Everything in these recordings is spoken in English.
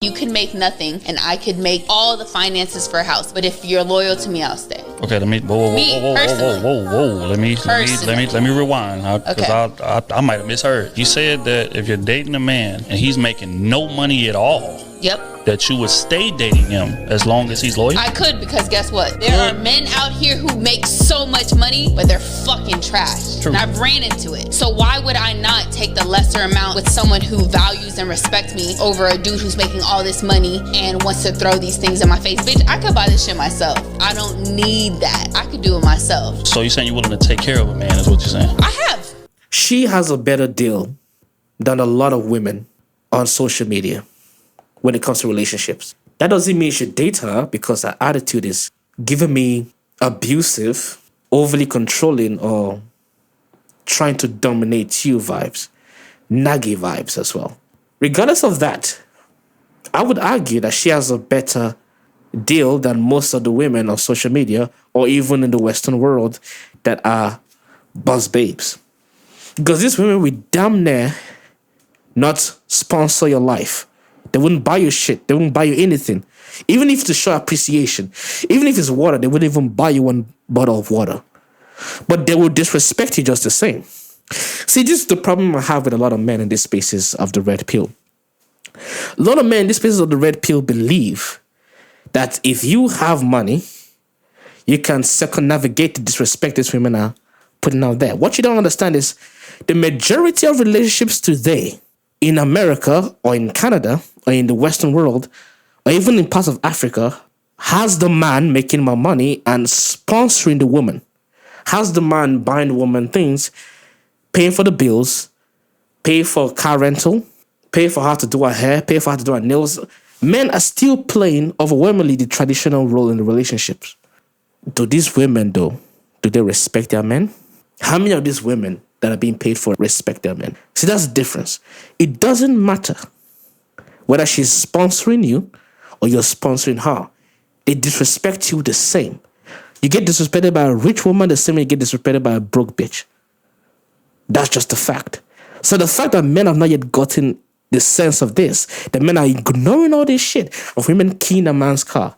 You could make nothing and I could make all the finances for a house, but if you're loyal to me, I'll stay. Okay, let me whoa. Let me rewind, because I might have misheard. You said that if you're dating a man and he's making no money at all, yep, that you would stay dating him as long as he's loyal? I could, because guess what? There are men out here who make so much money, but they're fucking trash. True. And I've ran into it. So why would I not take the lesser amount with someone who values and respects me over a dude who's making all this money and wants to throw these things in my face? Bitch, I could buy this shit myself. I don't need that. I could do it myself. So you're saying you're willing to take care of a man, is what you're saying? I have. She has a better deal than a lot of women on social media when it comes to relationships. That doesn't mean you should date her, because her attitude is giving me abusive, overly controlling, or trying to dominate you vibes, naggy vibes as well. Regardless of that, I would argue that she has a better deal than most of the women on social media or even in the Western world that are boss babes. Because these women will damn near not sponsor your life. They wouldn't buy you shit. They wouldn't buy you anything. Even if to show appreciation. Even if it's water, they wouldn't even buy you one bottle of water. But they will disrespect you just the same. See, this is the problem I have with a lot of men in these spaces of the red pill. A lot of men in these spaces of the red pill believe that if you have money, you can circumnavigate the disrespect these women are putting out there. What you don't understand is the majority of relationships today in America or in Canada or in the Western world or even in parts of Africa has the man making more money and sponsoring the woman. Has the man buying the woman things, paying for the bills, pay for car rental, pay for her to do her hair, pay for her to do her nails. Men are still playing overwhelmingly the traditional role in the relationships. Do these women, though, do they respect their men? How many of these women that are being paid for respect their men? See, that's the difference. It doesn't matter whether she's sponsoring you or you're sponsoring her. They disrespect you the same. You get disrespected by a rich woman the same way you get disrespected by a broke bitch. That's just a fact. So the fact that men have not yet gotten the sense of this, that men are ignoring all this shit of women keying a man's car,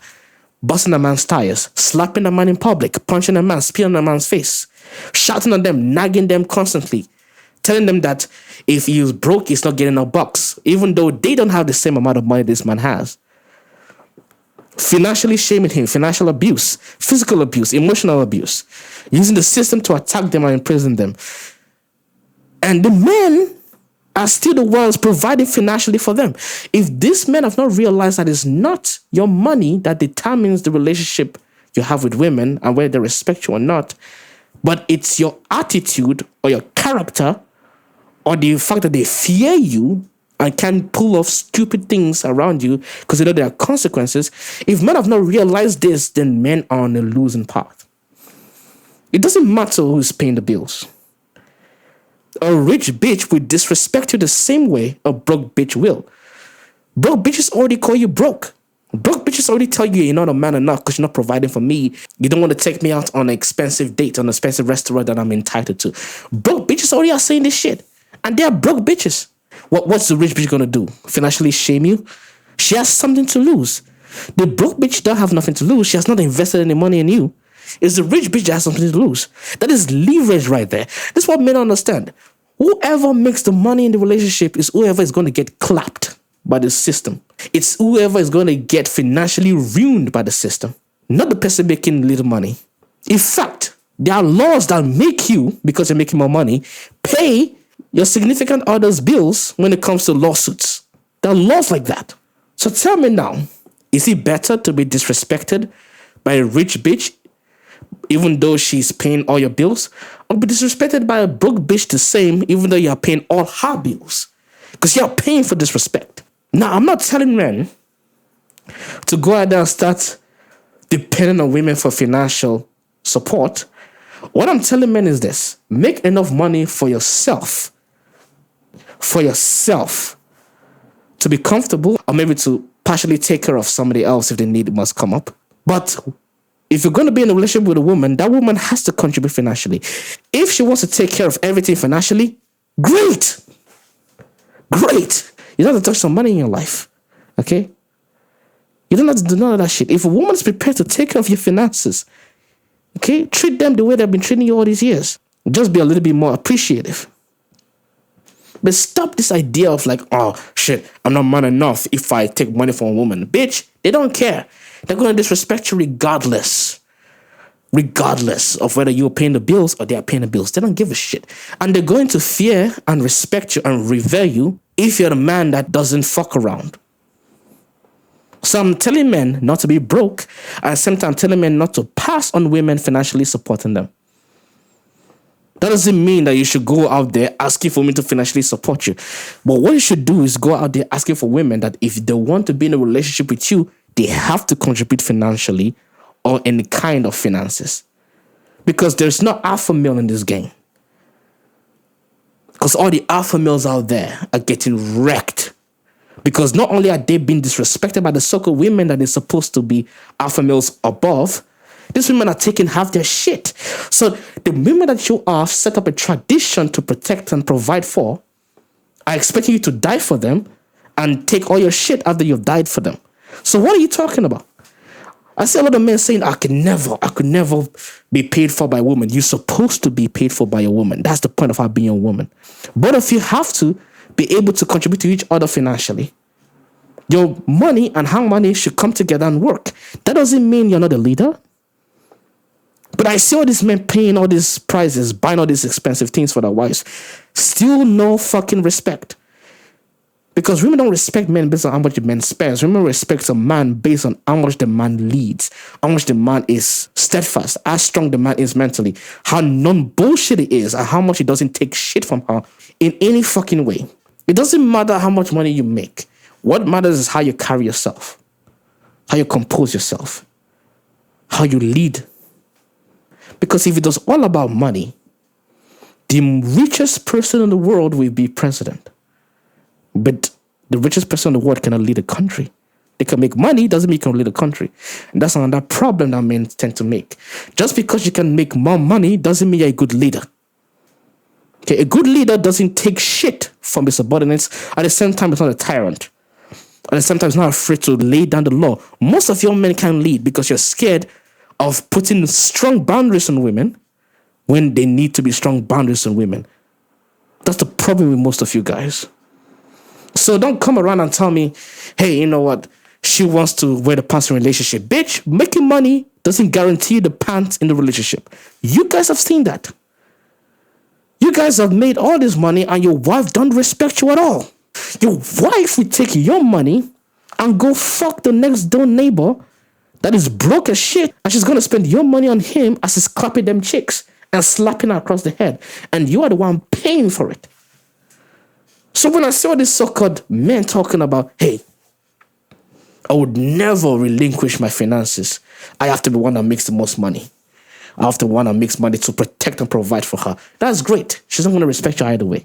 busting a man's tires, slapping a man in public, punching a man, spitting on a man's face, shouting at them, nagging them constantly, telling them that if he's broke, he's not getting a box, even though they don't have the same amount of money this man has. Financially shaming him, financial abuse, physical abuse, emotional abuse, using the system to attack them and imprison them. And the men are still the ones providing financially for them. If these men have not realized that it's not your money that determines the relationship you have with women and whether they respect you or not, but it's your attitude or your character or the fact that they fear you and can pull off stupid things around you because they know there are consequences. If men have not realized this, then men are on a losing path. It doesn't matter who's paying the bills. A rich bitch will disrespect you the same way a broke bitch will. Broke bitches already call you broke. Broke bitches already tell you you're not a man enough because you're not providing for me. You don't want to take me out on an expensive date, on an expensive restaurant that I'm entitled to. Broke bitches already are saying this shit. And they're broke bitches. What's the rich bitch going to do? Financially shame you? She has something to lose. The broke bitch don't have nothing to lose. She has not invested any money in you. It's the rich bitch that has something to lose. That is leverage right there. This is what men understand. Whoever makes the money in the relationship is whoever is going to get clapped by the system. It's whoever is going to get financially ruined by the system, not the person making little money. In fact, there are laws that make you, because you're making more money, pay your significant other's bills when it comes to lawsuits. There are laws like that. So tell me now, is it better to be disrespected by a rich bitch even though she's paying all your bills, or be disrespected by a broke bitch the same even though you're paying all her bills? Because you're paying for disrespect. Now, I'm not telling men to go out there and start depending on women for financial support. What I'm telling men is this: make enough money for yourself to be comfortable, or maybe to partially take care of somebody else if the need must come up. But if you're going to be in a relationship with a woman, that woman has to contribute financially. If she wants to take care of everything financially, great. You don't have to touch some money in your life. Okay? You don't have to do none of that shit. If a woman is prepared to take care of your finances, okay, treat them the way they've been treating you all these years. Just be a little bit more appreciative. But stop this idea of like, oh shit, I'm not man enough if I take money from a woman. Bitch, they don't care. They're going to disrespect you regardless. Regardless of whether you're paying the bills or they're paying the bills. They don't give a shit. And they're going to fear and respect you and revere you if you're the man that doesn't fuck around. So I'm telling men not to be broke, and at the same time I'm telling men not to pass on women financially supporting them. That doesn't mean that you should go out there asking for women to financially support you. But what you should do is go out there asking for women that if they want to be in a relationship with you, they have to contribute financially or any kind of finances. Because there's no alpha male in this game. Because all the alpha males out there are getting wrecked. Because not only are they being disrespected by the so-called women that they're supposed to be alpha males above, these women are taking half their shit. So the women that you have set up a tradition to protect and provide for are expecting you to die for them and take all your shit after you've died for them. So what are you talking about? I see a lot of men saying, I could never be paid for by a woman. You're supposed to be paid for by a woman. That's the point of her being a woman. Both of you have to be able to contribute to each other financially. Your money and her money should come together and work. That doesn't mean you're not a leader. But I see all these men paying all these prices, buying all these expensive things for their wives. Still no fucking respect. Because women don't respect men based on how much the man spends. Women respect a man based on how much the man leads, how much the man is steadfast, how strong the man is mentally, how non-bullshit he is, and how much he doesn't take shit from her in any fucking way. It doesn't matter how much money you make. What matters is how you carry yourself, how you compose yourself, how you lead. Because if it was all about money, the richest person in the world will be president. But the richest person in the world cannot lead a country. They can make money, doesn't mean you can lead a country. And that's another problem that men tend to make. Just because you can make more money doesn't mean you're a good leader. Okay, a good leader doesn't take shit from his subordinates. At the same time, it's not a tyrant. At the same time, it's not afraid to lay down the law. Most of your men can't lead because you're scared of putting strong boundaries on women when they need to be strong boundaries on women. That's the problem with most of you guys. So don't come around and tell me, hey, you know what? She wants to wear the pants in a relationship. Bitch, making money doesn't guarantee the pants in the relationship. You guys have seen that. You guys have made all this money and your wife don't respect you at all. Your wife will take your money and go fuck the next door neighbor that is broke as shit, and she's going to spend your money on him as he's clapping them chicks and slapping her across the head. And you are the one paying for it. So when I saw this so-called men talking about, hey, I would never relinquish my finances. I have to be one that makes the most money. I have to be one that makes money to protect and provide for her. That's great. She's not going to respect you either way.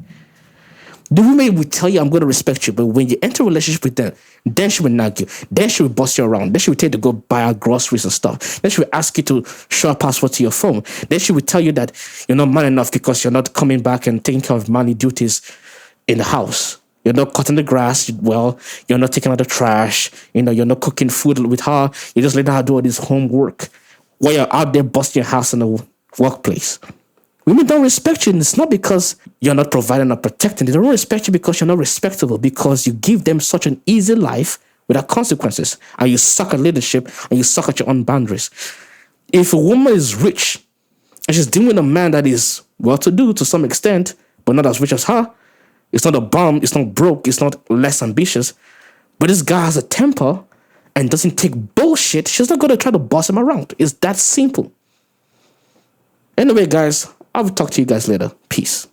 The woman will tell you, I'm going to respect you, but when you enter a relationship with them, then she will nag you. Then she will boss you around. Then she will tell you to go buy her groceries and stuff. Then she will ask you to show a password to your phone. Then she will tell you that you're not man enough because you're not coming back and taking care of manly duties in the house. You're not cutting the grass well. You're not taking out the trash. You're not cooking food with her. You're just letting her do all this homework while you're out there busting your house in the workplace. Women don't respect you, and it's not because you're not providing or protecting. They don't respect you because you're not respectable, because you give them such an easy life without consequences, and you suck at leadership, and you suck at your own boundaries. If a woman is rich, and she's dealing with a man that is well-to-do to some extent, but not as rich as her, it's not a bum, it's not broke, it's not less ambitious, but this guy has a temper and doesn't take bullshit, she's not going to try to boss him around. It's that simple. Anyway, guys, I will talk to you guys later. Peace.